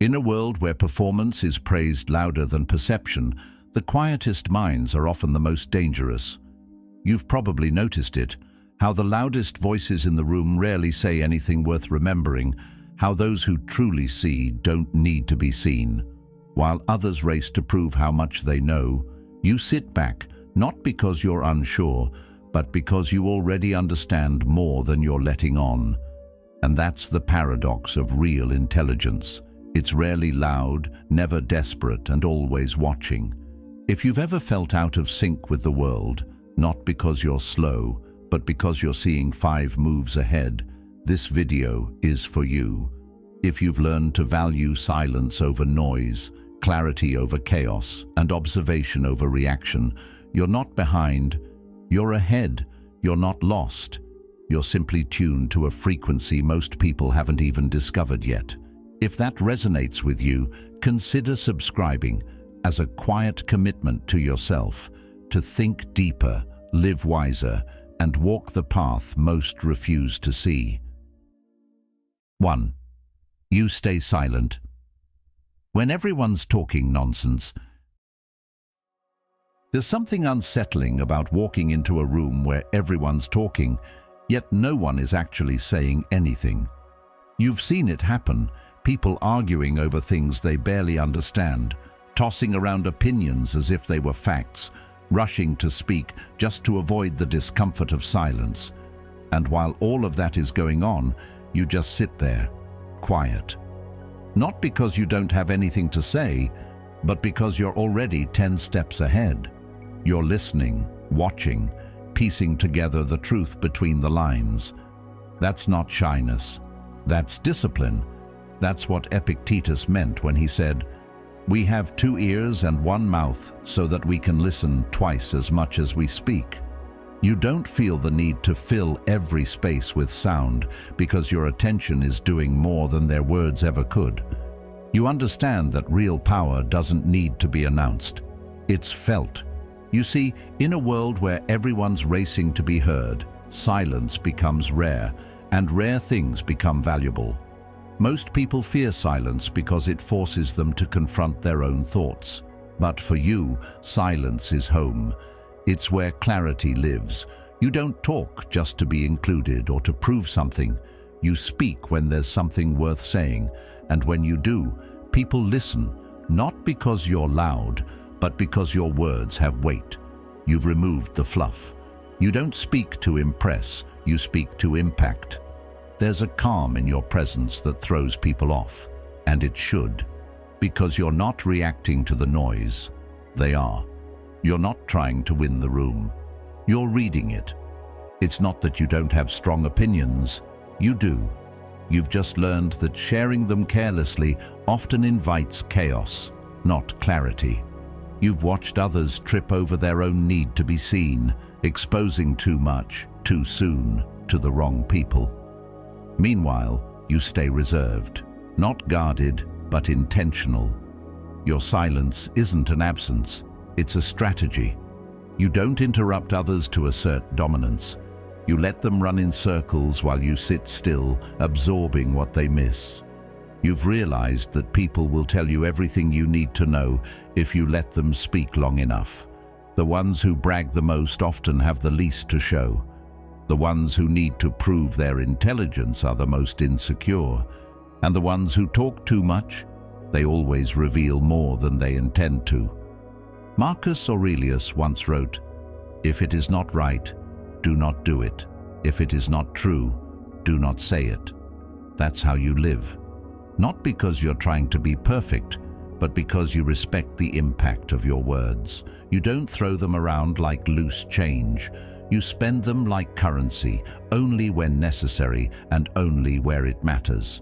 In a world where performance is praised louder than perception, the quietest minds are often the most dangerous. You've probably noticed it, how the loudest voices in the room rarely say anything worth remembering, how those who truly see don't need to be seen. While others race to prove how much they know, you sit back, not because you're unsure, but because you already understand more than you're letting on. And that's the paradox of real intelligence. It's rarely loud, never desperate, and always watching. If you've ever felt out of sync with the world, not because you're slow, but because you're seeing 5 moves ahead, this video is for you. If you've learned to value silence over noise, clarity over chaos, and observation over reaction, you're not behind, you're ahead, you're not lost. You're simply tuned to a frequency most people haven't even discovered yet. If that resonates with you, consider subscribing as a quiet commitment to yourself, to think deeper, live wiser, and walk the path most refuse to see. 1. You stay silent. When everyone's talking nonsense, there's something unsettling about walking into a room where everyone's talking, yet no one is actually saying anything. You've seen it happen, people arguing over things they barely understand, tossing around opinions as if they were facts, rushing to speak just to avoid the discomfort of silence. And while all of that is going on, you just sit there, quiet. Not because you don't have anything to say, but because you're already 10 steps ahead. You're listening, watching, piecing together the truth between the lines. That's not shyness. That's discipline. That's what Epictetus meant when he said, "We have 2 ears and 1 mouth so that we can listen twice as much as we speak." You don't feel the need to fill every space with sound because your attention is doing more than their words ever could. You understand that real power doesn't need to be announced. It's felt. You see, in a world where everyone's racing to be heard, silence becomes rare, and rare things become valuable. Most people fear silence because it forces them to confront their own thoughts. But for you, silence is home. It's where clarity lives. You don't talk just to be included or to prove something. You speak when there's something worth saying, and when you do, people listen, not because you're loud, but because your words have weight. You've removed the fluff. You don't speak to impress, you speak to impact. There's a calm in your presence that throws people off, and it should, because you're not reacting to the noise. They are. You're not trying to win the room. You're reading it. It's not that you don't have strong opinions. You do. You've just learned that sharing them carelessly often invites chaos, not clarity. You've watched others trip over their own need to be seen, exposing too much, too soon, to the wrong people. Meanwhile, you stay reserved, not guarded, but intentional. Your silence isn't an absence, it's a strategy. You don't interrupt others to assert dominance. You let them run in circles while you sit still, absorbing what they miss. You've realized that people will tell you everything you need to know if you let them speak long enough. The ones who brag the most often have the least to show. The ones who need to prove their intelligence are the most insecure. And the ones who talk too much, they always reveal more than they intend to. Marcus Aurelius once wrote, "If it is not right, do not do it. If it is not true, do not say it." That's how you live. Not because you're trying to be perfect, but because you respect the impact of your words. You don't throw them around like loose change. You spend them like currency, only when necessary and only where it matters.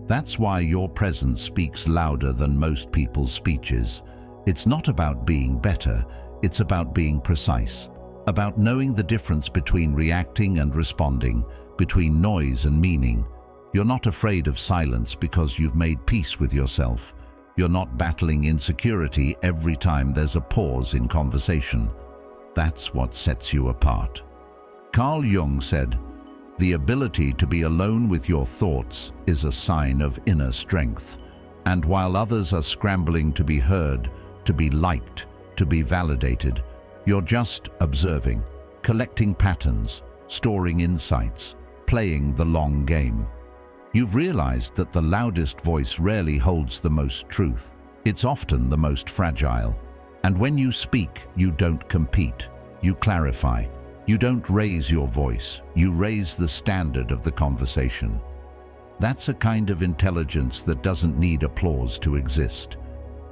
That's why your presence speaks louder than most people's speeches. It's not about being better, it's about being precise, about knowing the difference between reacting and responding, between noise and meaning. You're not afraid of silence because you've made peace with yourself. You're not battling insecurity every time there's a pause in conversation. That's what sets you apart. Carl Jung said, "The ability to be alone with your thoughts is a sign of inner strength." And while others are scrambling to be heard, to be liked, to be validated, you're just observing, collecting patterns, storing insights, playing the long game. You've realized that the loudest voice rarely holds the most truth. It's often the most fragile. And when you speak, you don't compete. You clarify. You don't raise your voice. You raise the standard of the conversation. That's a kind of intelligence that doesn't need applause to exist.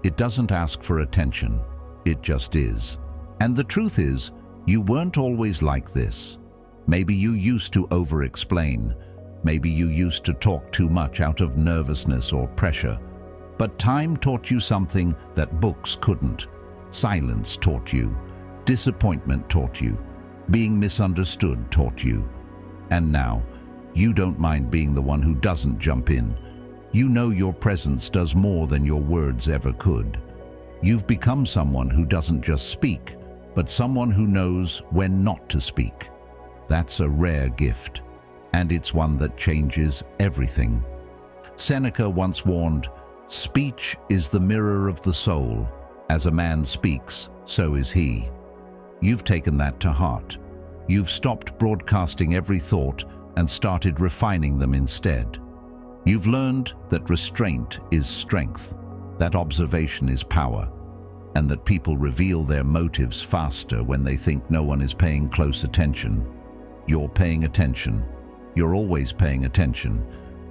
It doesn't ask for attention. It just is. And the truth is, you weren't always like this. Maybe you used to over-explain. Maybe you used to talk too much out of nervousness or pressure. But time taught you something that books couldn't. Silence taught you. Disappointment taught you. Being misunderstood taught you. And now, you don't mind being the one who doesn't jump in. You know your presence does more than your words ever could. You've become someone who doesn't just speak, but someone who knows when not to speak. That's a rare gift, and it's one that changes everything. Seneca once warned, "Speech is the mirror of the soul. As a man speaks, so is he." You've taken that to heart. You've stopped broadcasting every thought and started refining them instead. You've learned that restraint is strength, that observation is power, and that people reveal their motives faster when they think no one is paying close attention. You're paying attention. You're always paying attention.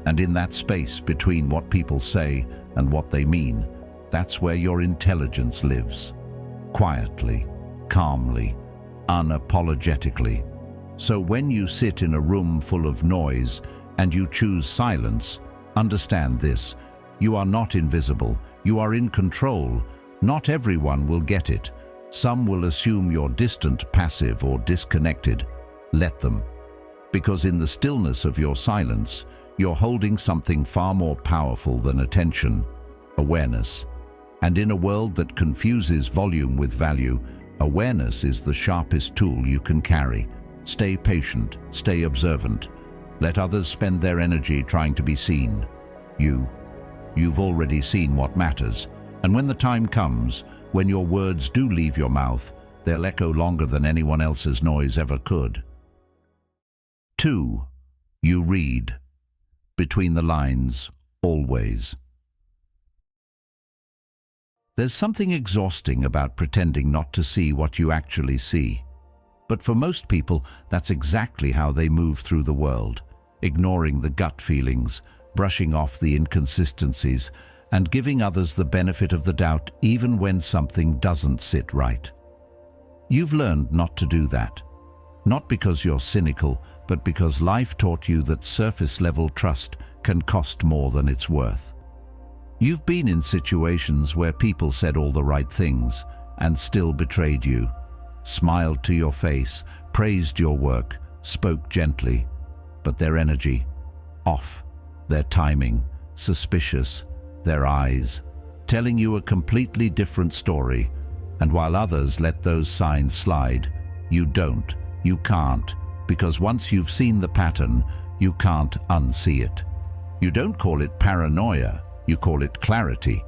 And in that space between what people say and what they mean, that's where your intelligence lives. Quietly, calmly, unapologetically. So when you sit in a room full of noise and you choose silence, understand this: you are not invisible, you are in control. Not everyone will get it. Some will assume you're distant, passive, or disconnected. Let them. Because in the stillness of your silence, you're holding something far more powerful than attention: awareness. And in a world that confuses volume with value, awareness is the sharpest tool you can carry. Stay patient, stay observant. Let others spend their energy trying to be seen. You've already seen what matters. And when the time comes, when your words do leave your mouth, they'll echo longer than anyone else's noise ever could. 2. You read. Between the lines, always. There's something exhausting about pretending not to see what you actually see. But for most people, that's exactly how they move through the world, ignoring the gut feelings, brushing off the inconsistencies, and giving others the benefit of the doubt even when something doesn't sit right. You've learned not to do that. Not because you're cynical, but because life taught you that surface-level trust can cost more than it's worth. You've been in situations where people said all the right things and still betrayed you, smiled to your face, praised your work, spoke gently, but their energy, off, their timing, suspicious, their eyes, telling you a completely different story. And while others let those signs slide, you don't, you can't, because once you've seen the pattern, you can't unsee it. You don't call it paranoia, you call it clarity.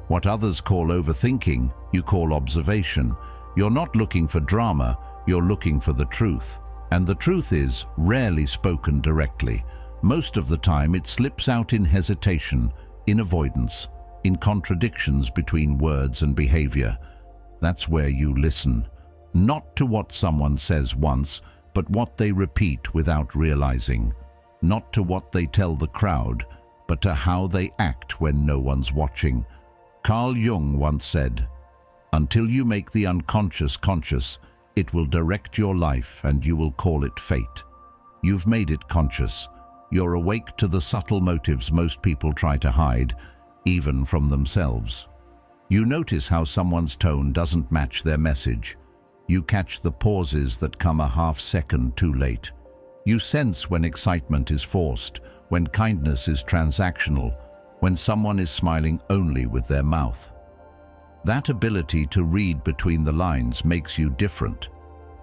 What others call overthinking, you call observation. You're not looking for drama, you're looking for the truth. And the truth is rarely spoken directly. Most of the time it slips out in hesitation, in avoidance, in contradictions between words and behavior. That's where you listen. Not to what someone says once, but what they repeat without realizing. Not to what they tell the crowd, but to how they act when no one's watching. Carl Jung once said, "Until you make the unconscious conscious, it will direct your life and you will call it fate." You've made it conscious. You're awake to the subtle motives most people try to hide, even from themselves. You notice how someone's tone doesn't match their message. You catch the pauses that come a half second too late. You sense when excitement is forced, when kindness is transactional, when someone is smiling only with their mouth. That ability to read between the lines makes you different.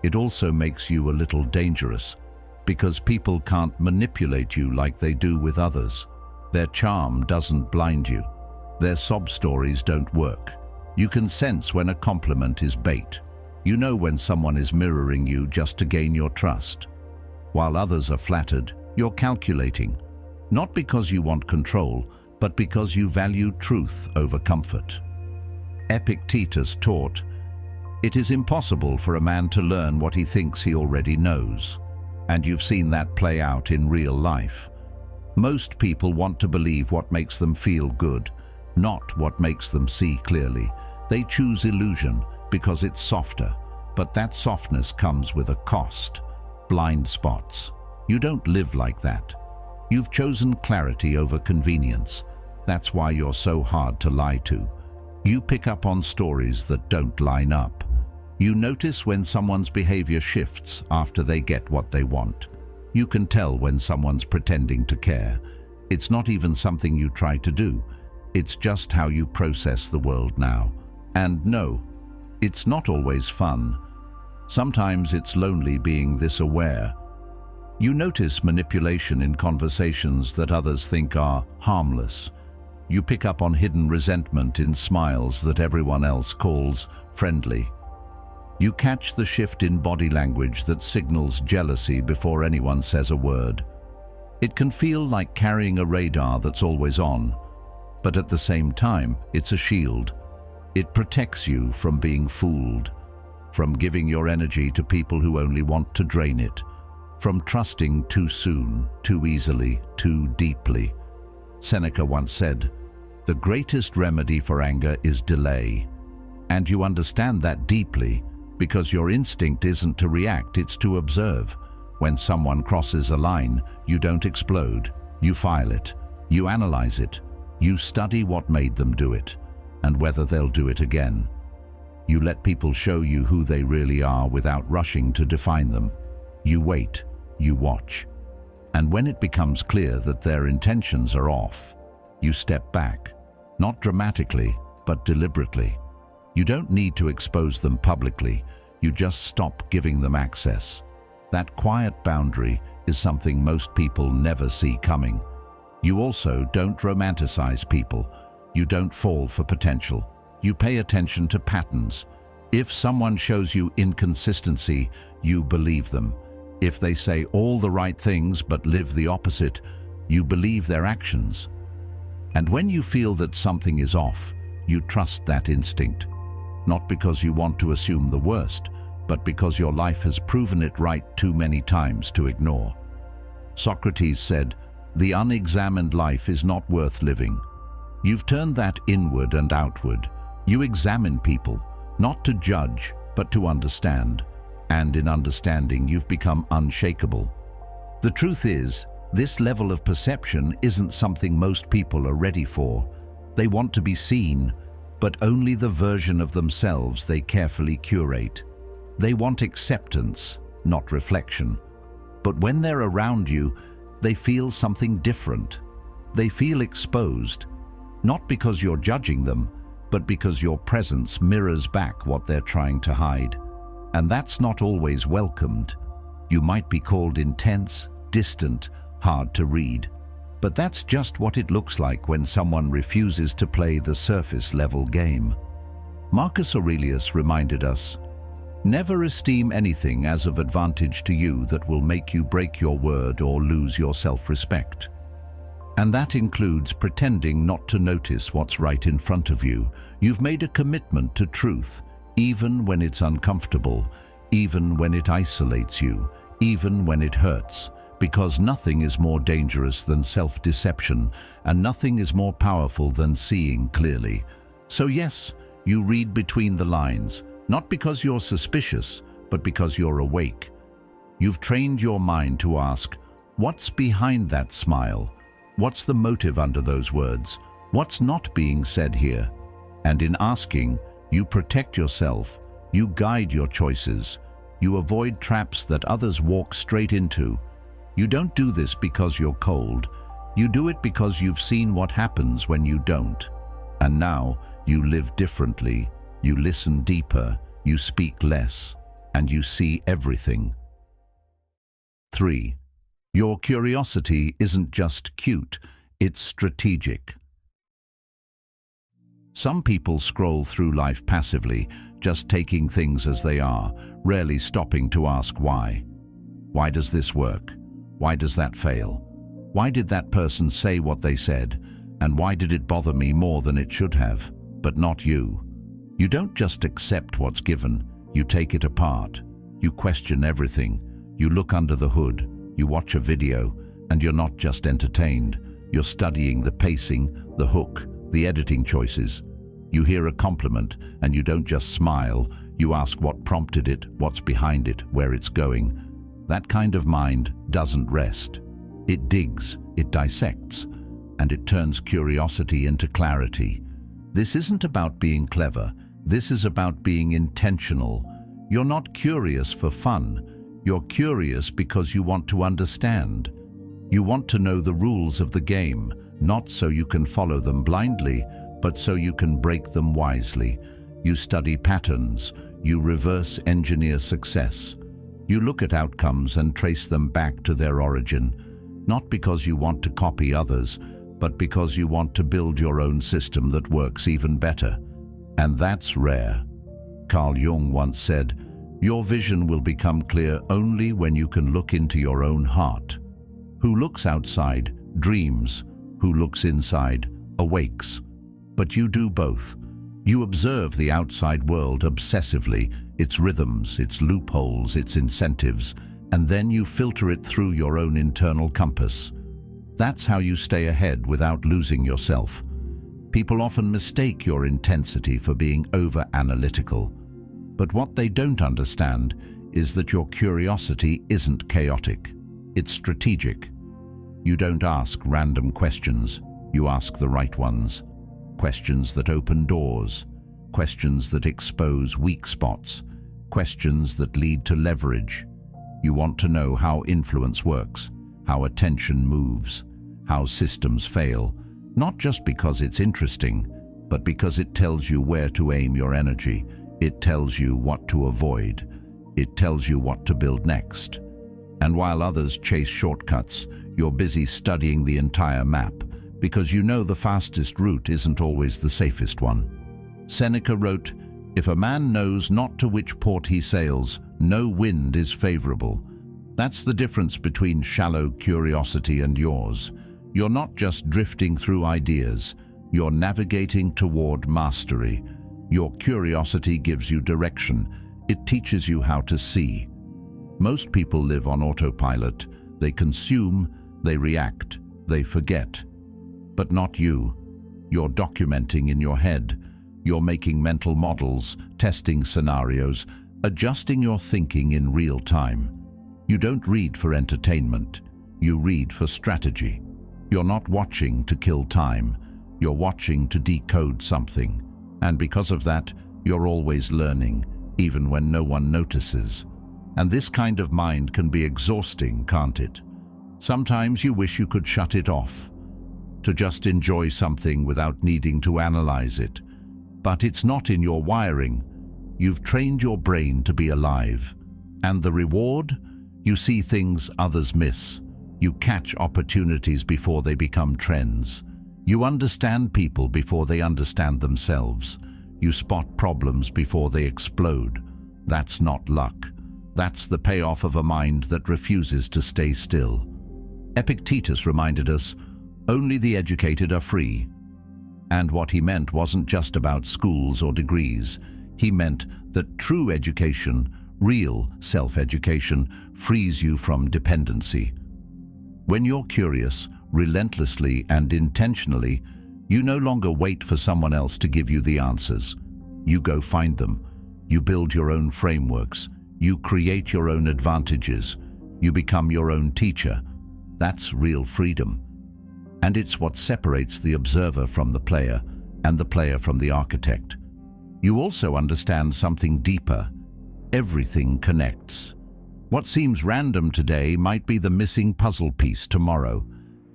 It also makes you a little dangerous, because people can't manipulate you like they do with others. Their charm doesn't blind you. Their sob stories don't work. You can sense when a compliment is bait. You know when someone is mirroring you just to gain your trust. While others are flattered, you're calculating. Not because you want control, but because you value truth over comfort. Epictetus taught, "It is impossible for a man to learn what he thinks he already knows." And you've seen that play out in real life. Most people want to believe what makes them feel good, not what makes them see clearly. They choose illusion because it's softer, but that softness comes with a cost. Blind spots. You don't live like that. You've chosen clarity over convenience. That's why you're so hard to lie to. You pick up on stories that don't line up. You notice when someone's behavior shifts after they get what they want. You can tell when someone's pretending to care. It's not even something you try to do. It's just how you process the world now. And no, it's not always fun. Sometimes it's lonely being this aware. You notice manipulation in conversations that others think are harmless. You pick up on hidden resentment in smiles that everyone else calls friendly. You catch the shift in body language that signals jealousy before anyone says a word. It can feel like carrying a radar that's always on, but at the same time, it's a shield. It protects you from being fooled, from giving your energy to people who only want to drain it, from trusting too soon, too easily, too deeply. Seneca once said, "The greatest remedy for anger is delay." And you understand that deeply because your instinct isn't to react, it's to observe. When someone crosses a line, you don't explode. You file it. You analyze it. You study what made them do it and whether they'll do it again. You let people show you who they really are without rushing to define them. You wait. You watch. And when it becomes clear that their intentions are off, you step back, not dramatically, but deliberately. You don't need to expose them publicly. You just stop giving them access. That quiet boundary is something most people never see coming. You also don't romanticize people. You don't fall for potential. You pay attention to patterns. If someone shows you inconsistency, you believe them. If they say all the right things but live the opposite, you believe their actions. And when you feel that something is off, you trust that instinct. Not because you want to assume the worst, but because your life has proven it right too many times to ignore. Socrates said, "The unexamined life is not worth living." You've turned that inward and outward. You examine people, not to judge, but to understand. And in understanding, you've become unshakable. The truth is, this level of perception isn't something most people are ready for. They want to be seen, but only the version of themselves they carefully curate. They want acceptance, not reflection. But when they're around you, they feel something different. They feel exposed, not because you're judging them, but because your presence mirrors back what they're trying to hide. And that's not always welcomed. You might be called intense, distant, hard to read. But that's just what it looks like when someone refuses to play the surface-level game. Marcus Aurelius reminded us, "Never esteem anything as of advantage to you that will make you break your word or lose your self-respect." And that includes pretending not to notice what's right in front of you. You've made a commitment to truth, even when it's uncomfortable, even when it isolates you, even when it hurts, because nothing is more dangerous than self-deception, and nothing is more powerful than seeing clearly. So yes, you read between the lines, not because you're suspicious, but because you're awake. You've trained your mind to ask, what's behind that smile? What's the motive under those words? What's not being said here? And in asking, you protect yourself, you guide your choices, you avoid traps that others walk straight into. You don't do this because you're cold. You do it because you've seen what happens when you don't. And now you live differently, you listen deeper, you speak less, and you see everything. 3. Your curiosity isn't just cute, it's strategic. Some people scroll through life passively, just taking things as they are, rarely stopping to ask why. Why does this work? Why does that fail? Why did that person say what they said? And why did it bother me more than it should have? But not you. You don't just accept what's given, you take it apart. You question everything. You look under the hood. You watch a video, and you're not just entertained. You're studying the pacing, the hook, the editing choices. You hear a compliment, and you don't just smile. You ask what prompted it, what's behind it, where it's going. That kind of mind doesn't rest. It digs, it dissects, and it turns curiosity into clarity. This isn't about being clever. This is about being intentional. You're not curious for fun. You're curious because you want to understand. You want to know the rules of the game, not so you can follow them blindly, but so you can break them wisely. You study patterns. You reverse engineer success. You look at outcomes and trace them back to their origin, not because you want to copy others, but because you want to build your own system that works even better. And that's rare. Carl Jung once said, "Your vision will become clear only when you can look into your own heart." Who looks outside dreams. Who looks inside awakes. But you do both. You observe the outside world obsessively, its rhythms, its loopholes, its incentives, and then you filter it through your own internal compass. That's how you stay ahead without losing yourself. People often mistake your intensity for being over-analytical. But what they don't understand is that your curiosity isn't chaotic. It's strategic. You don't ask random questions. You ask the right ones. Questions that open doors. Questions that expose weak spots. Questions that lead to leverage. You want to know how influence works, how attention moves, how systems fail, not just because it's interesting, but because it tells you where to aim your energy. It tells you what to avoid. It tells you what to build next. And while others chase shortcuts, you're busy studying the entire map, because you know the fastest route isn't always the safest one. Seneca wrote, "If a man knows not to which port he sails, no wind is favorable." That's the difference between shallow curiosity and yours. You're not just drifting through ideas, you're navigating toward mastery. Your curiosity gives you direction. It teaches you how to see. Most people live on autopilot. They consume, they react, they forget. But not you. You're documenting in your head. You're making mental models, testing scenarios, adjusting your thinking in real time. You don't read for entertainment. You read for strategy. You're not watching to kill time. You're watching to decode something. And because of that, you're always learning, even when no one notices. And this kind of mind can be exhausting, can't it? Sometimes you wish you could shut it off, to just enjoy something without needing to analyze it. But it's not in your wiring. You've trained your brain to be alive. And the reward? You see things others miss. You catch opportunities before they become trends. You understand people before they understand themselves. You spot problems before they explode. That's not luck. That's the payoff of a mind that refuses to stay still. Epictetus reminded us, "Only the educated are free." And what he meant wasn't just about schools or degrees. He meant that true education, real self-education, frees you from dependency. When you're curious, relentlessly and intentionally, you no longer wait for someone else to give you the answers. You go find them. You build your own frameworks. You create your own advantages. You become your own teacher. That's real freedom. And it's what separates the observer from the player, and the player from the architect. You also understand something deeper. Everything connects. What seems random today might be the missing puzzle piece tomorrow.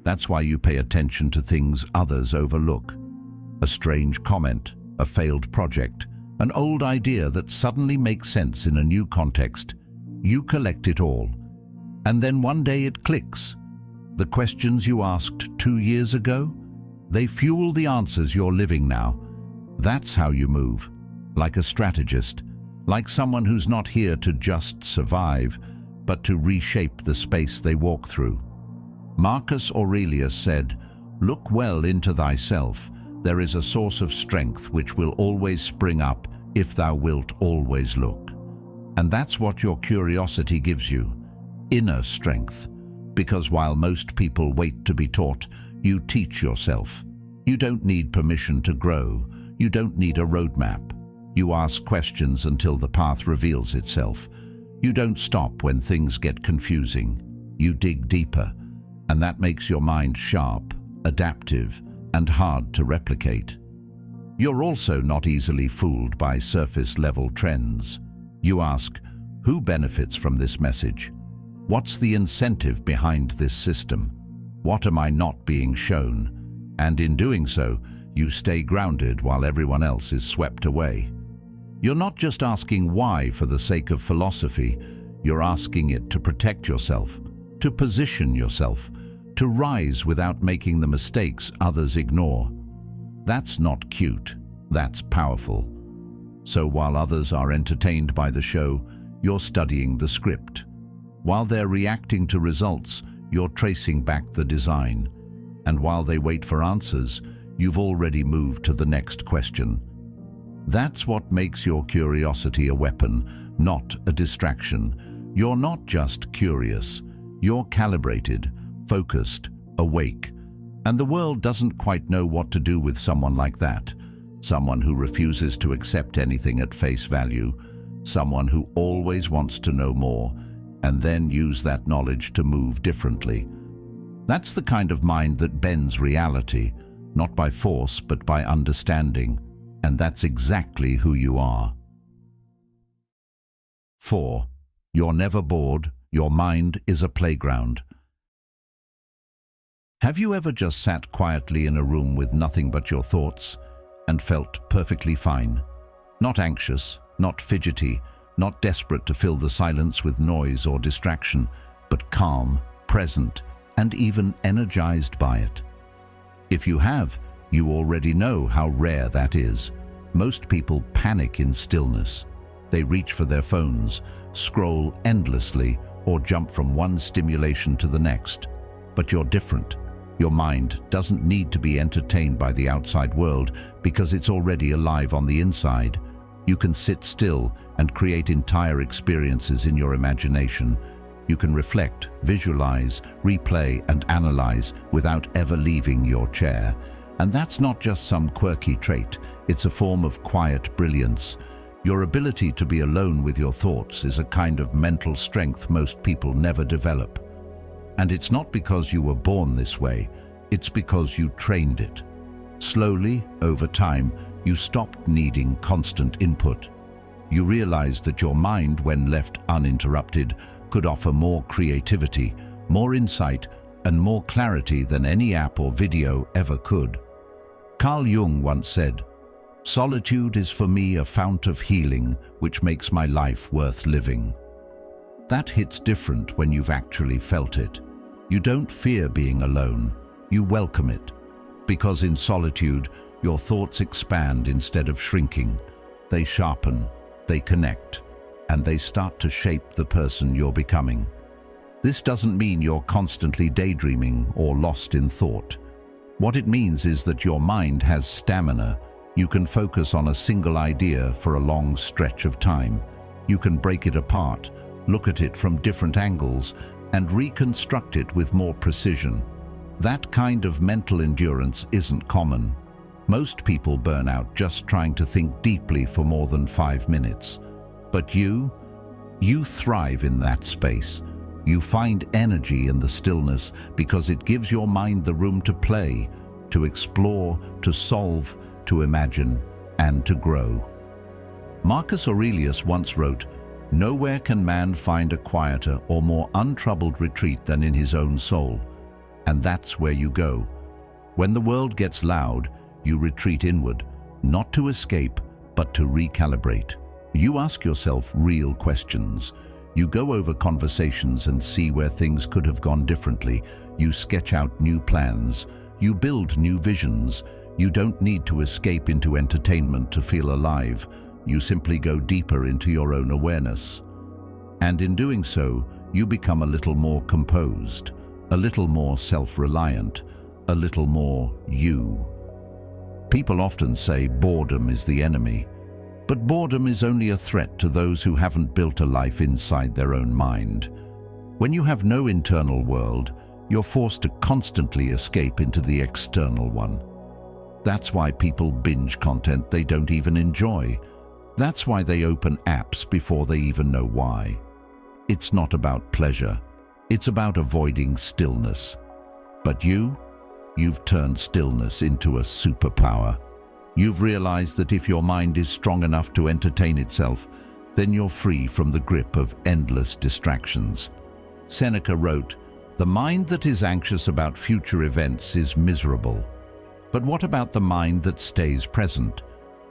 That's why you pay attention to things others overlook. A strange comment, a failed project, an old idea that suddenly makes sense in a new context. You collect it all. And then one day it clicks. The questions you asked 2 years ago, they fuel the answers you're living now. That's how you move, like a strategist, like someone who's not here to just survive, but to reshape the space they walk through. Marcus Aurelius said, "Look well into thyself. There is a source of strength which will always spring up if thou wilt always look." And that's what your curiosity gives you, inner strength. Because while most people wait to be taught, you teach yourself. You don't need permission to grow. You don't need a roadmap. You ask questions until the path reveals itself. You don't stop when things get confusing. You dig deeper, and that makes your mind sharp, adaptive, and hard to replicate. You're also not easily fooled by surface-level trends. You ask, who benefits from this message? What's the incentive behind this system? What am I not being shown? And in doing so, you stay grounded while everyone else is swept away. You're not just asking why for the sake of philosophy, you're asking it to protect yourself, to position yourself, to rise without making the mistakes others ignore. That's not cute, that's powerful. So while others are entertained by the show, you're studying the script. While they're reacting to results, you're tracing back the design. And while they wait for answers, you've already moved to the next question. That's what makes your curiosity a weapon, not a distraction. You're not just curious, you're calibrated, focused, awake. And the world doesn't quite know what to do with someone like that. Someone who refuses to accept anything at face value. Someone who always wants to know more, and then use that knowledge to move differently. That's the kind of mind that bends reality, not by force but by understanding. And that's exactly who you are. 4. You're never bored. Your mind is a playground. Have you ever just sat quietly in a room with nothing but your thoughts and felt perfectly fine? Not anxious, not fidgety, not desperate to fill the silence with noise or distraction, but calm, present, and even energized by it. If you have, you already know how rare that is. Most people panic in stillness. They reach for their phones, scroll endlessly, or jump from one stimulation to the next. But you're different. Your mind doesn't need to be entertained by the outside world because it's already alive on the inside. You can sit still and create entire experiences in your imagination. You can reflect, visualize, replay, and analyze without ever leaving your chair. And that's not just some quirky trait, it's a form of quiet brilliance. Your ability to be alone with your thoughts is a kind of mental strength most people never develop. And it's not because you were born this way, it's because you trained it. Slowly, over time, you stopped needing constant input. You realized that your mind, when left uninterrupted, could offer more creativity, more insight, and more clarity than any app or video ever could. Carl Jung once said, "Solitude is for me a fount of healing which makes my life worth living." That hits different when you've actually felt it. You don't fear being alone, you welcome it. Because in solitude, your thoughts expand instead of shrinking. They sharpen, they connect, and they start to shape the person you're becoming. This doesn't mean you're constantly daydreaming or lost in thought. What it means is that your mind has stamina. You can focus on a single idea for a long stretch of time. You can break it apart, look at it from different angles, and reconstruct it with more precision. That kind of mental endurance isn't common. Most people burn out just trying to think deeply for more than 5 minutes. But you thrive in that space. You find energy in the stillness because it gives your mind the room to play, to explore, to solve, to imagine, and to grow. Marcus Aurelius once wrote, "Nowhere can man find a quieter or more untroubled retreat than in his own soul." And that's where you go. When the world gets loud, you retreat inward, not to escape, but to recalibrate. You ask yourself real questions. You go over conversations and see where things could have gone differently. You sketch out new plans. You build new visions. You don't need to escape into entertainment to feel alive. You simply go deeper into your own awareness. And in doing so, you become a little more composed, a little more self-reliant, a little more you. People often say boredom is the enemy, but boredom is only a threat to those who haven't built a life inside their own mind. When you have no internal world, you're forced to constantly escape into the external one. That's why people binge content they don't even enjoy. That's why they open apps before they even know why. It's not about pleasure. It's about avoiding stillness. But you've turned stillness into a superpower. You've realized that if your mind is strong enough to entertain itself, then you're free from the grip of endless distractions. Seneca wrote, "The mind that is anxious about future events is miserable." But what about the mind that stays present?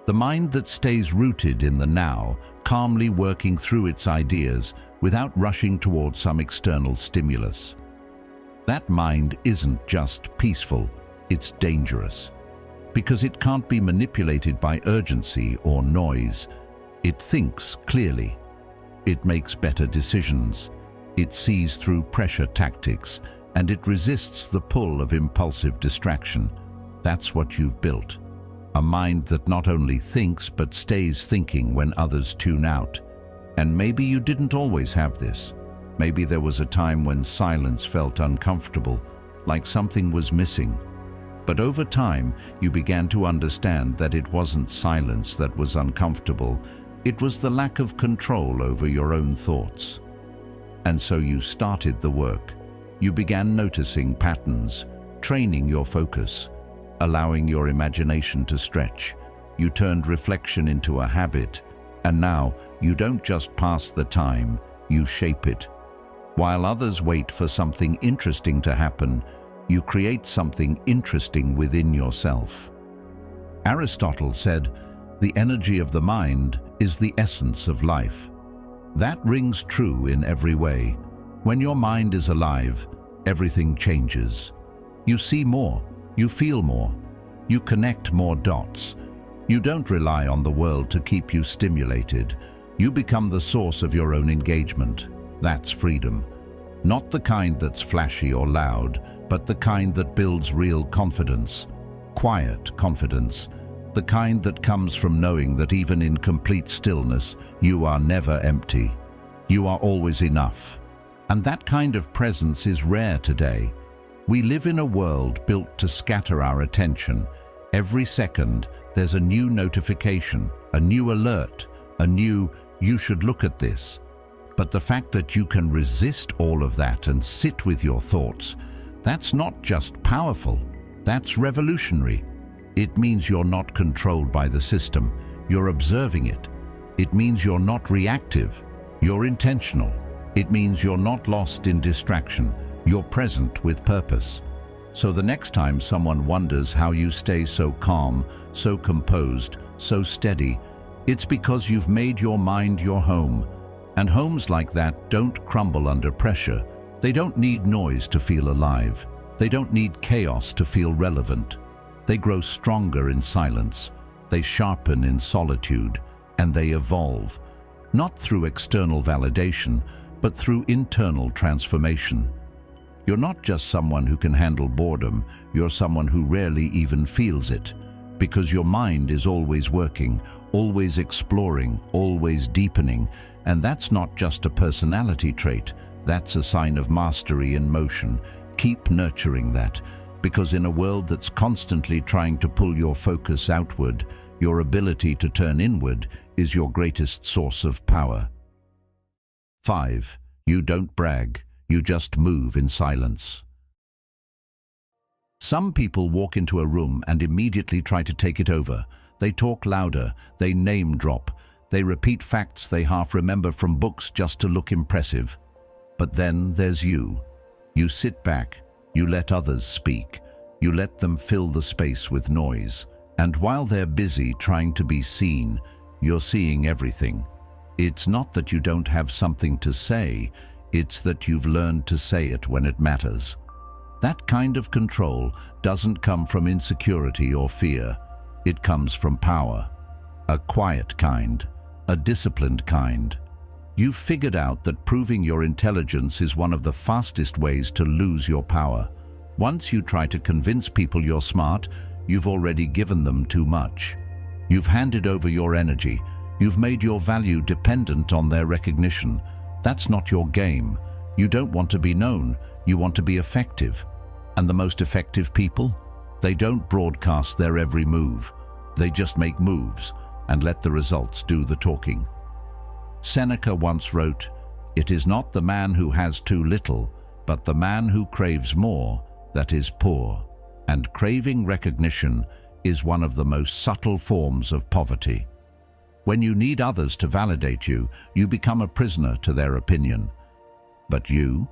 The mind that stays rooted in the now, calmly working through its ideas without rushing towards some external stimulus. That mind isn't just peaceful, it's dangerous. Because it can't be manipulated by urgency or noise. It thinks clearly. It makes better decisions. It sees through pressure tactics, and it resists the pull of impulsive distraction. That's what you've built. A mind that not only thinks but stays thinking when others tune out. And maybe you didn't always have this. Maybe there was a time when silence felt uncomfortable, like something was missing. But over time, you began to understand that it wasn't silence that was uncomfortable, it was the lack of control over your own thoughts. And so you started the work. You began noticing patterns, training your focus, allowing your imagination to stretch. You turned reflection into a habit, and now you don't just pass the time, you shape it. While others wait for something interesting to happen, you create something interesting within yourself. Aristotle said, "The energy of the mind is the essence of life." That rings true in every way. When your mind is alive, everything changes. You see more, you feel more, you connect more dots. You don't rely on the world to keep you stimulated. You become the source of your own engagement. That's freedom. Not the kind that's flashy or loud, but the kind that builds real confidence. Quiet confidence. The kind that comes from knowing that even in complete stillness, you are never empty. You are always enough. And that kind of presence is rare today. We live in a world built to scatter our attention. Every second, there's a new notification, a new alert, a new, "You should look at this." But the fact that you can resist all of that and sit with your thoughts, that's not just powerful, that's revolutionary. It means you're not controlled by the system, you're observing it. It means you're not reactive, you're intentional. It means you're not lost in distraction, you're present with purpose. So the next time someone wonders how you stay so calm, so composed, so steady, it's because you've made your mind your home. And homes like that don't crumble under pressure. They don't need noise to feel alive. They don't need chaos to feel relevant. They grow stronger in silence. They sharpen in solitude. And they evolve, not through external validation, but through internal transformation. You're not just someone who can handle boredom, you're someone who rarely even feels it, because your mind is always working, always exploring, always deepening, and that's not just a personality trait, that's a sign of mastery in motion. Keep nurturing that, because in a world that's constantly trying to pull your focus outward, your ability to turn inward is your greatest source of power. 5. You don't brag, you just move in silence. Some people walk into a room and immediately try to take it over. They talk louder, they name drop, they repeat facts they half remember from books just to look impressive. But then there's you. You sit back, you let others speak, you let them fill the space with noise. And while they're busy trying to be seen, you're seeing everything. It's not that you don't have something to say, it's that you've learned to say it when it matters. That kind of control doesn't come from insecurity or fear. It comes from power. A quiet kind, a disciplined kind. You've figured out that proving your intelligence is one of the fastest ways to lose your power. Once you try to convince people you're smart, you've already given them too much. You've handed over your energy. You've made your value dependent on their recognition. That's not your game. You don't want to be known. You want to be effective. And the most effective people? They don't broadcast their every move. They just make moves and let the results do the talking. Seneca once wrote, "It is not the man who has too little, but the man who craves more that is poor." And craving recognition is one of the most subtle forms of poverty. When you need others to validate you, you become a prisoner to their opinion. But you've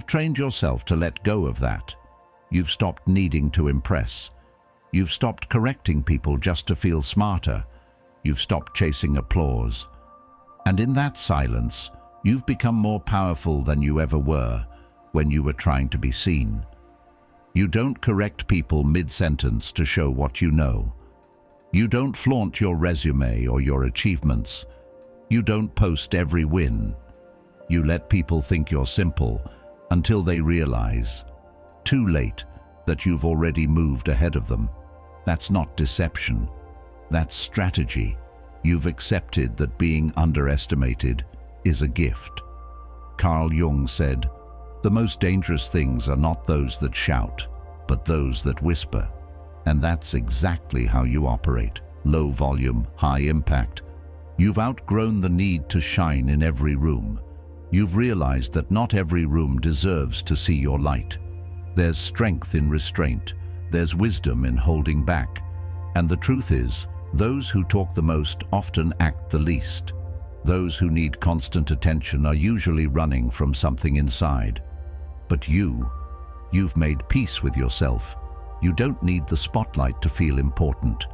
trained yourself to let go of that. You've stopped needing to impress. You've stopped correcting people just to feel smarter. You've stopped chasing applause. And in that silence, you've become more powerful than you ever were when you were trying to be seen. You don't correct people mid-sentence to show what you know. You don't flaunt your resume or your achievements. You don't post every win. You let people think you're simple until they realize, too late, that you've already moved ahead of them. That's not deception. That's strategy. You've accepted that being underestimated is a gift. Carl Jung said, "The most dangerous things are not those that shout, but those that whisper." And that's exactly how you operate. Low volume, high impact. You've outgrown the need to shine in every room. You've realized that not every room deserves to see your light. There's strength in restraint. There's wisdom in holding back. And the truth is, those who talk the most often act the least. Those who need constant attention are usually running from something inside. But you've made peace with yourself. You don't need the spotlight to feel important.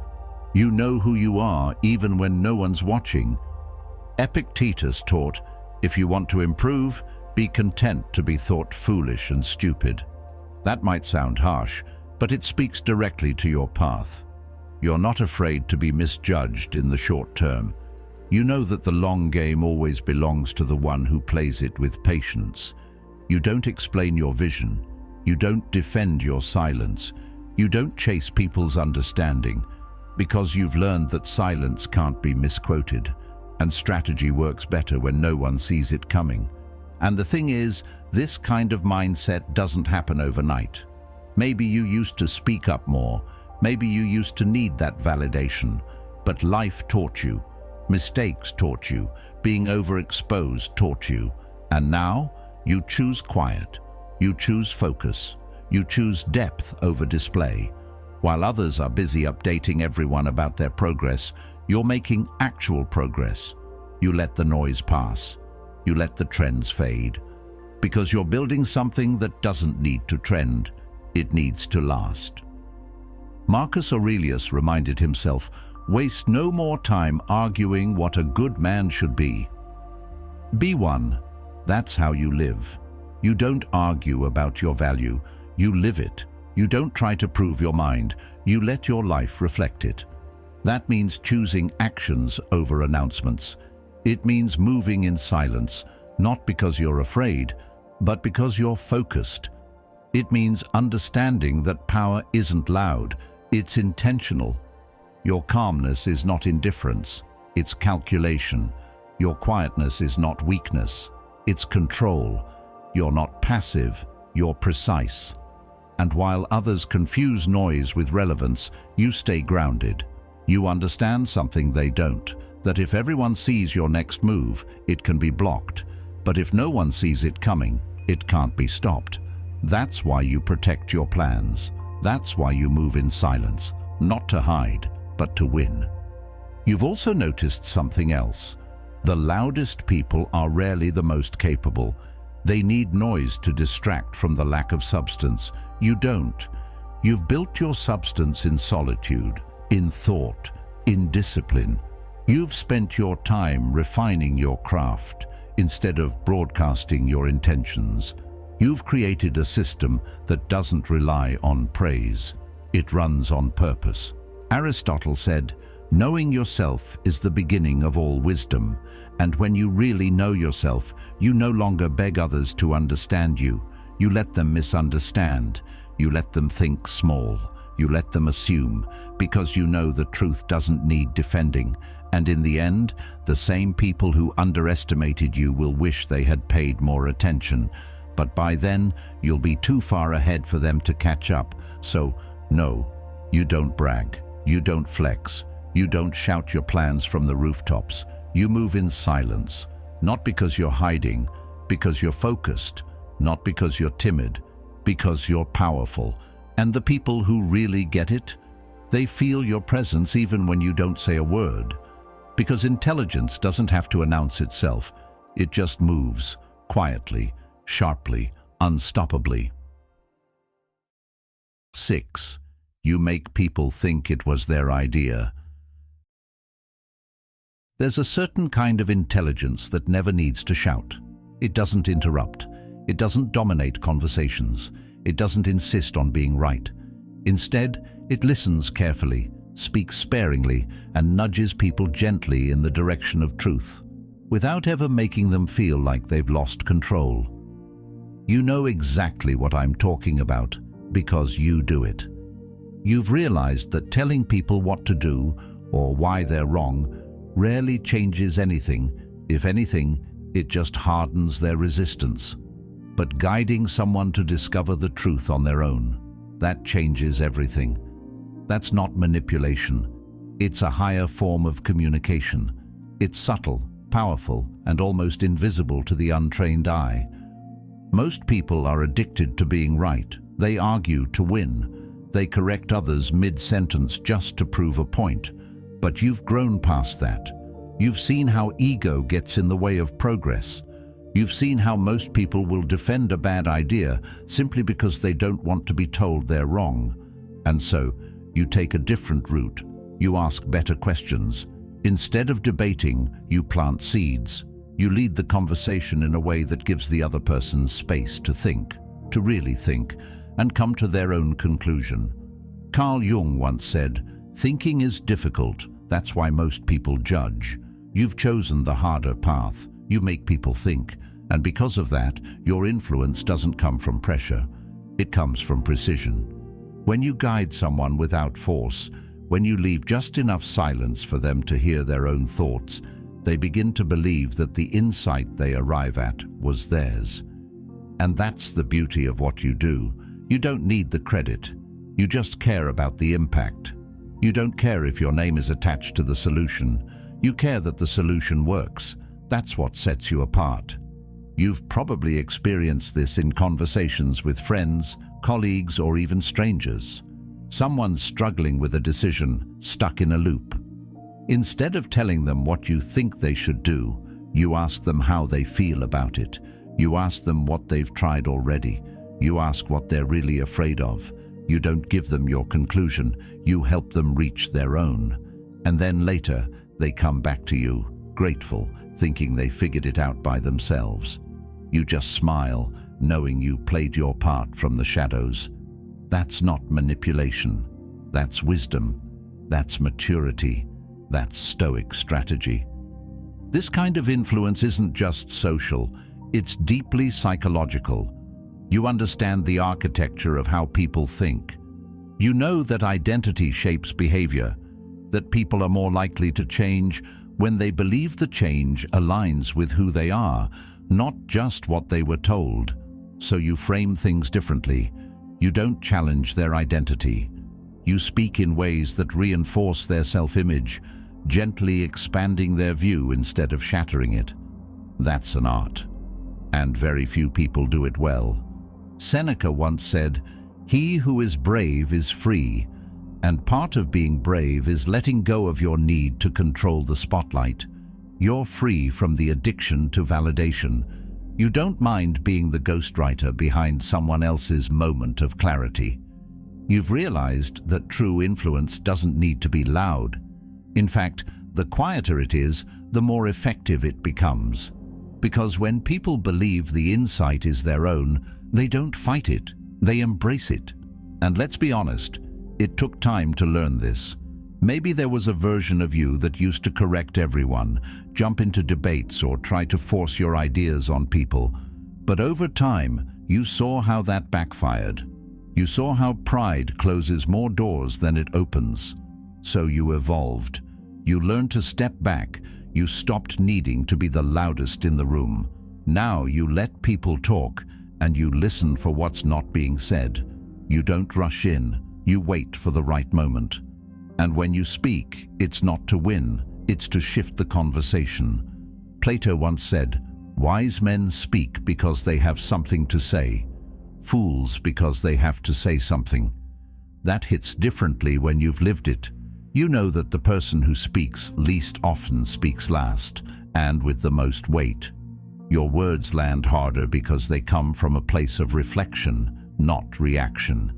You know who you are even when no one's watching. Epictetus taught, if you want to improve, be content to be thought foolish and stupid. That might sound harsh, but it speaks directly to your path. You're not afraid to be misjudged in the short term. You know that the long game always belongs to the one who plays it with patience. You don't explain your vision. You don't defend your silence. You don't chase people's understanding, because you've learned that silence can't be misquoted, and strategy works better when no one sees it coming. And the thing is, this kind of mindset doesn't happen overnight. Maybe you used to speak up more. Maybe you used to need that validation. But life taught you. Mistakes taught you. Being overexposed taught you. And now, you choose quiet. You choose focus. You choose depth over display. While others are busy updating everyone about their progress, you're making actual progress. You let the noise pass. You let the trends fade. Because you're building something that doesn't need to trend. It needs to last. Marcus Aurelius reminded himself, waste no more time arguing what a good man should be. Be one. That's how you live. You don't argue about your value. You live it. You don't try to prove your mind. You let your life reflect it. That means choosing actions over announcements. It means moving in silence, not because you're afraid, but because you're focused. It means understanding that power isn't loud, it's intentional. Your calmness is not indifference, it's calculation. Your quietness is not weakness, it's control. You're not passive, you're precise. And while others confuse noise with relevance, you stay grounded. You understand something they don't, that if everyone sees your next move, it can be blocked. But if no one sees it coming, it can't be stopped. That's why you protect your plans. That's why you move in silence, not to hide, but to win. You've also noticed something else. The loudest people are rarely the most capable. They need noise to distract from the lack of substance. You don't. You've built your substance in solitude, in thought, in discipline. You've spent your time refining your craft instead of broadcasting your intentions. You've created a system that doesn't rely on praise. It runs on purpose. Aristotle said, "Knowing yourself is the beginning of all wisdom, and when you really know yourself, you no longer beg others to understand you. You let them misunderstand. You let them think small. You let them assume, because you know the truth doesn't need defending. And in the end, the same people who underestimated you will wish they had paid more attention. But by then, you'll be too far ahead for them to catch up. So, no, you don't brag. You don't flex. You don't shout your plans from the rooftops. You move in silence, not because you're hiding, because you're focused, not because you're timid, because you're powerful. And the people who really get it, they feel your presence even when you don't say a word. Because intelligence doesn't have to announce itself. It just moves, quietly, sharply, unstoppably. 6. You make people think it was their idea. There's a certain kind of intelligence that never needs to shout. It doesn't interrupt. It doesn't dominate conversations. It doesn't insist on being right. Instead, it listens carefully, speaks sparingly, and nudges people gently in the direction of truth, without ever making them feel like they've lost control. You know exactly what I'm talking about because you do it. You've realized that telling people what to do or why they're wrong rarely changes anything. If anything, it just hardens their resistance. But guiding someone to discover the truth on their own, that changes everything. That's not manipulation. It's a higher form of communication. It's subtle, powerful, and almost invisible to the untrained eye. Most people are addicted to being right. They argue to win. They correct others mid-sentence just to prove a point. But you've grown past that. You've seen how ego gets in the way of progress. You've seen how most people will defend a bad idea simply because they don't want to be told they're wrong. And so, you take a different route. You ask better questions. Instead of debating, you plant seeds. You lead the conversation in a way that gives the other person space to think, to really think, and come to their own conclusion. Carl Jung once said, "Thinking is difficult. That's why most people judge." You've chosen the harder path. You make people think. And because of that, your influence doesn't come from pressure. It comes from precision. When you guide someone without force, when you leave just enough silence for them to hear their own thoughts, they begin to believe that the insight they arrive at was theirs. And that's the beauty of what you do. You don't need the credit. You just care about the impact. You don't care if your name is attached to the solution. You care that the solution works. That's what sets you apart. You've probably experienced this in conversations with friends, colleagues, or even strangers. Someone's struggling with a decision, stuck in a loop. Instead of telling them what you think they should do, you ask them how they feel about it. You ask them what they've tried already. You ask what they're really afraid of. You don't give them your conclusion. You help them reach their own. And then later, they come back to you, grateful, thinking they figured it out by themselves. You just smile, knowing you played your part from the shadows. That's not manipulation. That's wisdom. That's maturity. That's Stoic strategy. This kind of influence isn't just social. It's deeply psychological. You understand the architecture of how people think. You know that identity shapes behavior, that people are more likely to change when they believe the change aligns with who they are, not just what they were told. So you frame things differently. You don't challenge their identity. You speak in ways that reinforce their self-image, gently expanding their view instead of shattering it. That's an art. And very few people do it well. Seneca once said, "He who is brave is free," and part of being brave is letting go of your need to control the spotlight. You're free from the addiction to validation. You don't mind being the ghostwriter behind someone else's moment of clarity. You've realized that true influence doesn't need to be loud. In fact, the quieter it is, the more effective it becomes. Because when people believe the insight is their own, They don't fight it, they embrace it. And let's be honest, it took time to learn this. Maybe there was a version of you that used to correct everyone, jump into debates or try to force your ideas on people. But over time, you saw how that backfired. You saw how pride closes more doors than it opens. So you evolved. You learned to step back. You stopped needing to be the loudest in the room. Now you let people talk, and you listen for what's not being said. You don't rush in. You wait for the right moment. And when you speak, it's not to win, it's to shift the conversation. Plato once said, "Wise men speak because they have something to say. Fools because they have to say something." That hits differently when you've lived it. You know that the person who speaks least often speaks last, and with the most weight. Your words land harder because they come from a place of reflection, not reaction.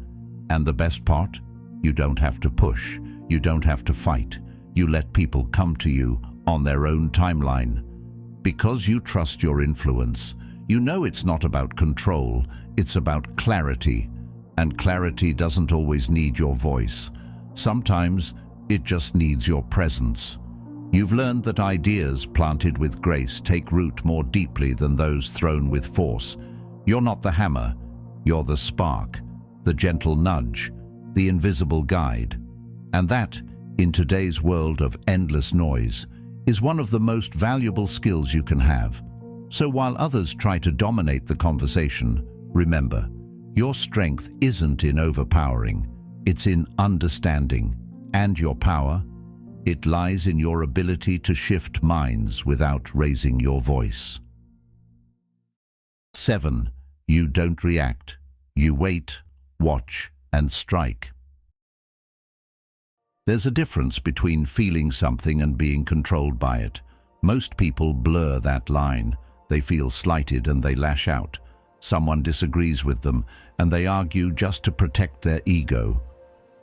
And the best part? You don't have to push. You don't have to fight. You let people come to you on their own timeline. Because you trust your influence, you know it's not about control, it's about clarity. And clarity doesn't always need your voice. Sometimes it just needs your presence. You've learned that ideas planted with grace take root more deeply than those thrown with force. You're not the hammer, you're the spark, the gentle nudge, the invisible guide. And that, in today's world of endless noise, is one of the most valuable skills you can have. So while others try to dominate the conversation, remember, your strength isn't in overpowering, it's in understanding. And your power, it lies in your ability to shift minds without raising your voice. 7. You don't react. You wait, watch, and strike. There's a difference between feeling something and being controlled by it. Most people blur that line. They feel slighted and they lash out. Someone disagrees with them and they argue just to protect their ego.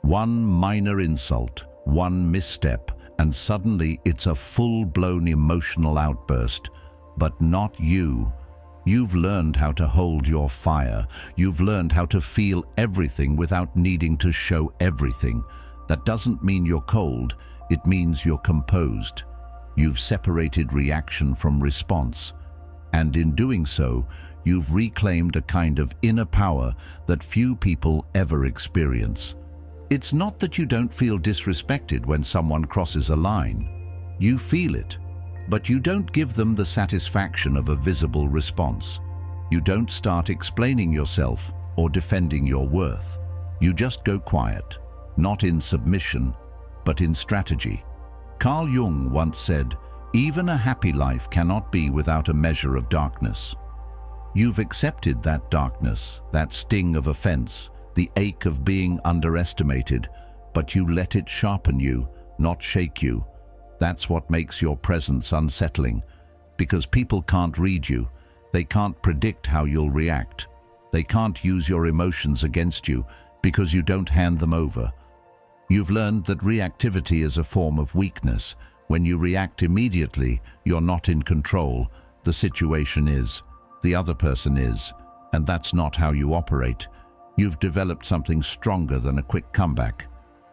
One minor insult, one misstep, and suddenly it's a full-blown emotional outburst. But not you. You've learned how to hold your fire. You've learned how to feel everything without needing to show everything. That doesn't mean you're cold, it means you're composed. You've separated reaction from response. And in doing so, you've reclaimed a kind of inner power that few people ever experience. It's not that you don't feel disrespected when someone crosses a line. You feel it, but you don't give them the satisfaction of a visible response. You don't start explaining yourself or defending your worth. You just go quiet, not in submission, but in strategy. Carl Jung once said, "Even a happy life cannot be without a measure of darkness." You've accepted that darkness, that sting of offense, the ache of being underestimated, but you let it sharpen you, not shake you. That's what makes your presence unsettling, because people can't read you. They can't predict how you'll react. They can't use your emotions against you because you don't hand them over. You've learned that reactivity is a form of weakness. When you react immediately, you're not in control. The situation is. The other person is. And that's not how you operate. You've developed something stronger than a quick comeback.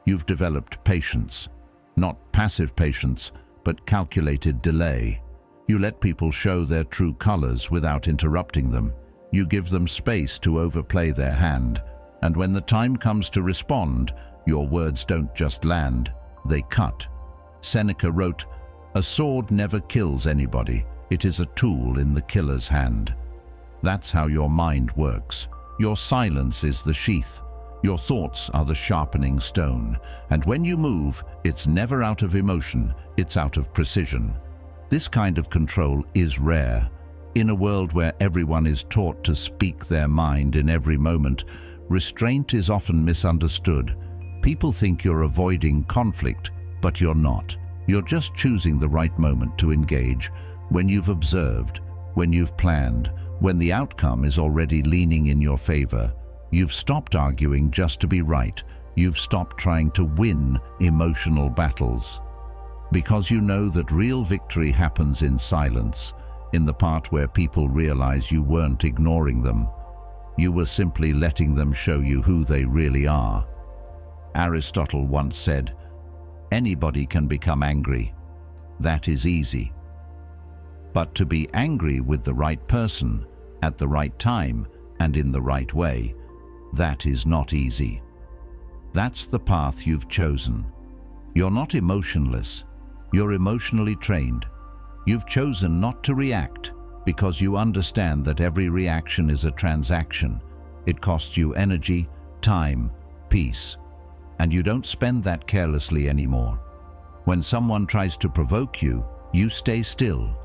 You've developed patience. Not passive patience, but calculated delay. You let people show their true colors without interrupting them. You give them space to overplay their hand. And when the time comes to respond, your words don't just land, they cut. Seneca wrote, "A sword never kills anybody. It is a tool in the killer's hand." That's how your mind works. Your silence is the sheath. Your thoughts are the sharpening stone. And when you move, it's never out of emotion, it's out of precision. This kind of control is rare. In a world where everyone is taught to speak their mind in every moment, restraint is often misunderstood. People think you're avoiding conflict, but you're not. You're just choosing the right moment to engage, when you've observed, when you've planned, when the outcome is already leaning in your favor. You've stopped arguing just to be right. You've stopped trying to win emotional battles. Because you know that real victory happens in silence, in the part where people realize you weren't ignoring them. you were simply letting them show you who they really are. Aristotle once said, "Anybody can become angry. That is easy. But to be angry with the right person, at the right time, and in the right way, that is not easy." That's the path you've chosen. You're not emotionless. You're emotionally trained. You've chosen not to react because you understand that every reaction is a transaction. It costs you energy, time, peace. And you don't spend that carelessly anymore. When someone tries to provoke you, you stay still.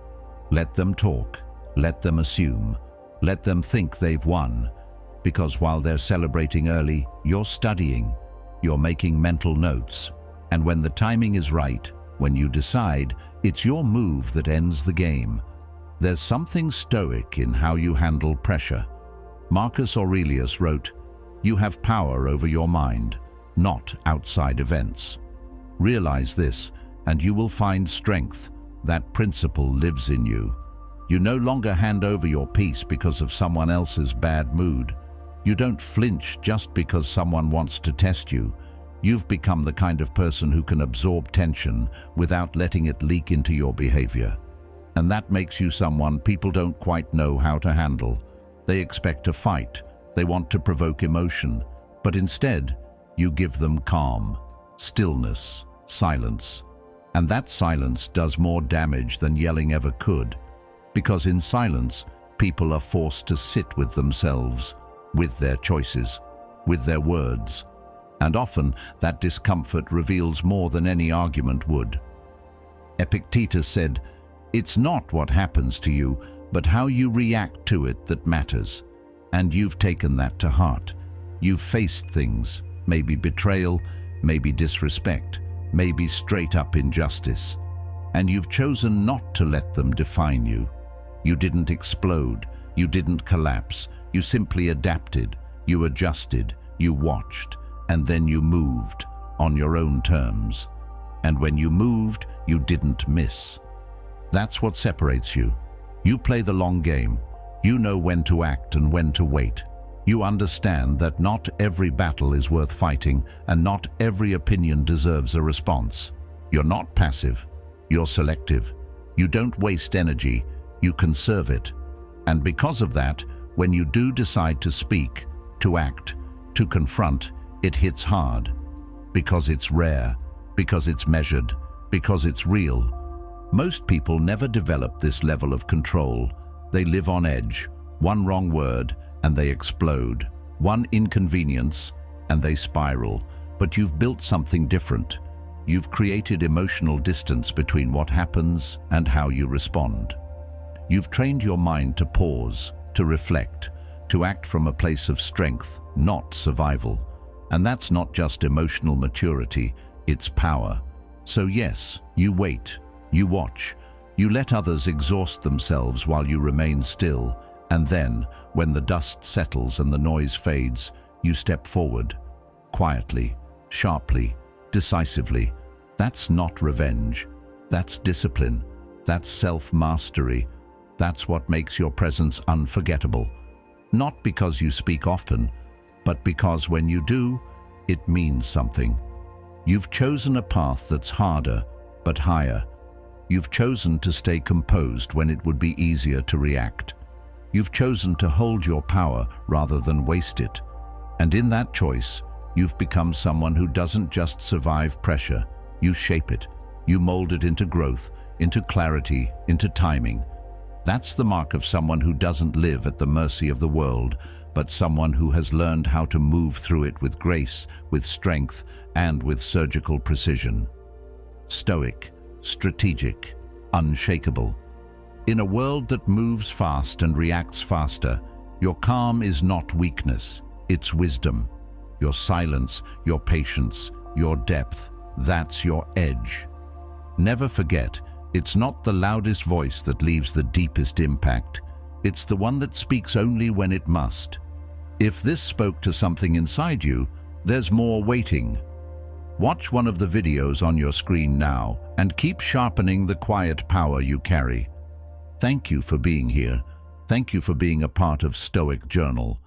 Let them talk. Let them assume. Let them think they've won. Because while they're celebrating early, you're studying. You're making mental notes. And when the timing is right, when you decide, it's your move that ends the game. There's something stoic in how you handle pressure. Marcus Aurelius wrote, "You have power over your mind, not outside events." Realize this, and you will find strength. That principle lives in you. You no longer hand over your peace because of someone else's bad mood. You don't flinch just because someone wants to test you. You've become the kind of person who can absorb tension without letting it leak into your behavior. And that makes you someone people don't quite know how to handle. They expect a fight. They want to provoke emotion. But instead, you give them calm, stillness, silence. And that silence does more damage than yelling ever could. Because in silence, people are forced to sit with themselves, with their choices, with their words. And often, that discomfort reveals more than any argument would. Epictetus said, "It's not what happens to you, but how you react to it that matters." And you've taken that to heart. You've faced things, maybe betrayal, maybe disrespect, maybe straight-up injustice. And you've chosen not to let them define you. You didn't explode. You didn't collapse. You simply adapted. You adjusted. You watched. And then you moved on your own terms. And when you moved, you didn't miss. That's what separates you. You play the long game. You know when to act and when to wait. You understand that not every battle is worth fighting, and not every opinion deserves a response. You're not passive. You're selective. You don't waste energy. You conserve it. And because of that, when you do decide to speak, to act, to confront, it hits hard. Because it's rare. Because it's measured. Because it's real. Most people never develop this level of control. They live on edge. One wrong word, and they explode. One inconvenience, and they spiral. But you've built something different. You've created emotional distance between what happens and how you respond. You've trained your mind to pause, to reflect, to act from a place of strength, not survival. And that's not just emotional maturity, it's power. So yes, you wait, you watch, you let others exhaust themselves while you remain still, and then, when the dust settles and the noise fades, you step forward, quietly, sharply, decisively. That's not revenge. That's discipline. That's self-mastery. That's what makes your presence unforgettable. Not because you speak often, but because when you do, it means something. You've chosen a path that's harder, but higher. You've chosen to stay composed when it would be easier to react. You've chosen to hold your power rather than waste it. And in that choice, you've become someone who doesn't just survive pressure. You shape it. You mold it into growth, into clarity, into timing. That's the mark of someone who doesn't live at the mercy of the world, but someone who has learned how to move through it with grace, with strength, and with surgical precision. Stoic, strategic, unshakable. In a world that moves fast and reacts faster, your calm is not weakness, it's wisdom. Your silence, your patience, your depth, that's your edge. Never forget, it's not the loudest voice that leaves the deepest impact. It's the one that speaks only when it must. If this spoke to something inside you, there's more waiting. Watch one of the videos on your screen now and keep sharpening the quiet power you carry. Thank you for being here. Thank you for being a part of Stoic Journal.